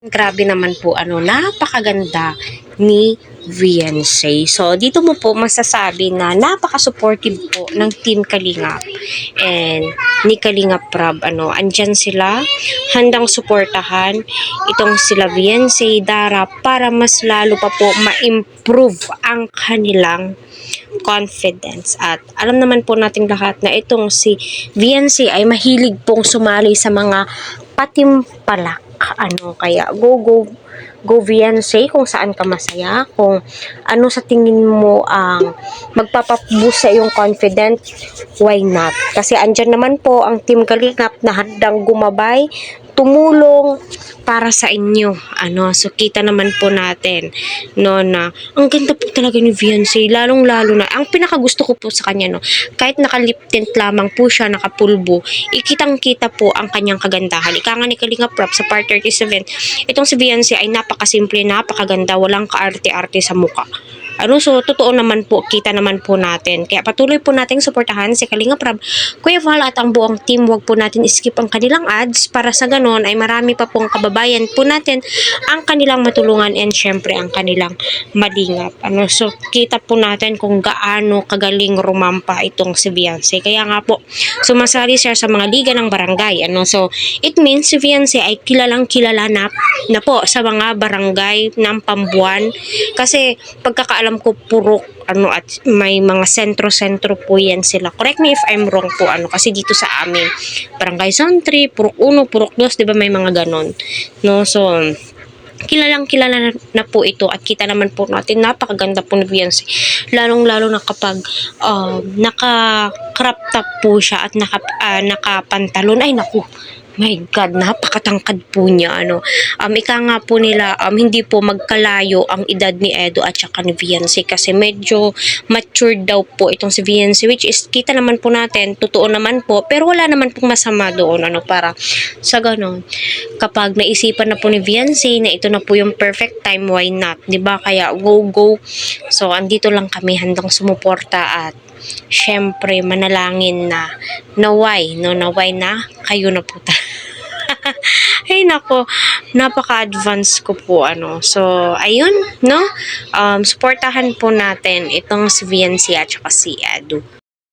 Grabe naman po, napakaganda ni Viancy. So, dito mo po masasabi na napaka-supportive po ng Team Kalingap and ni Kalingap Prab. Andyan sila, handang suportahan itong sila Viancy, Dara, para mas lalo pa po ma-improve ang kanilang confidence. At alam naman po natin lahat na itong si Viancy ay mahilig pong sumali sa mga patimpalak. Kaya go Viancy kung saan ka masaya, kung ano sa tingin mo ang magpapaboost sa iyong confident, why not? Kasi andyan naman po ang Team Kalingap na handang gumabay, tumulong para sa inyo. So kita naman po natin na ang ganda po talaga ni Viancy, lalong-lalo na ang pinakagusto ko po sa kanya, kahit naka-lip tint lamang po siya, nakapulbo, ikitang-kita po ang kanyang kagandahan. Ika nga ni Kalingap Prab sa Part 37, itong si Viancy ay napakasimple, napakaganda, walang kaarte-arte sa muka. So totoo naman po, kita naman po natin. Kaya patuloy po nating suportahan si Kalingap Prab, Kuya Val at ang buong team. Huwag po natin skip ang kanilang ads para sa ganon ay marami pa pong kababayan po natin ang kanilang matulungan and syempre ang kanilang malingap. So kita po natin kung gaano kagaling rumampa itong si Viancy. Kaya nga po sumasali siya sa mga liga ng barangay. So it means si Viancy ay kilalang kilala na po sa mga barangay ng Pambuan, kasi pagkakaalam ko purok at may mga sentro-sentro po yan sila. Correct me if I'm wrong po, kasi dito sa amin Barangay Santri, Purok 1, Purok 2, 'di ba may mga ganon. So kilalang kilala na po ito, at kita naman po natin napakaganda po ni Viancy, lalong-lalo na kapag naka-crop top po siya at naka-pantalon. Ay naku, my God, napakatangkad po niya. Ika nga po nila, hindi po magkalayo ang edad ni Edo at saka ni Viancy, kasi medyo matured daw po itong si Viancy, which is kita naman po natin, totoo naman po, pero wala naman pong masama doon, para sa ganon, kapag naisipan na po ni Viancy na ito na po yung perfect time, why not, 'di ba? Kaya go. So andito lang kami handang sumuporta, at syempre manalangin na naway na kayo na po ay nako, napaka-advance ko po So ayun, suportahan po natin itong si Viancy at saka si Edu.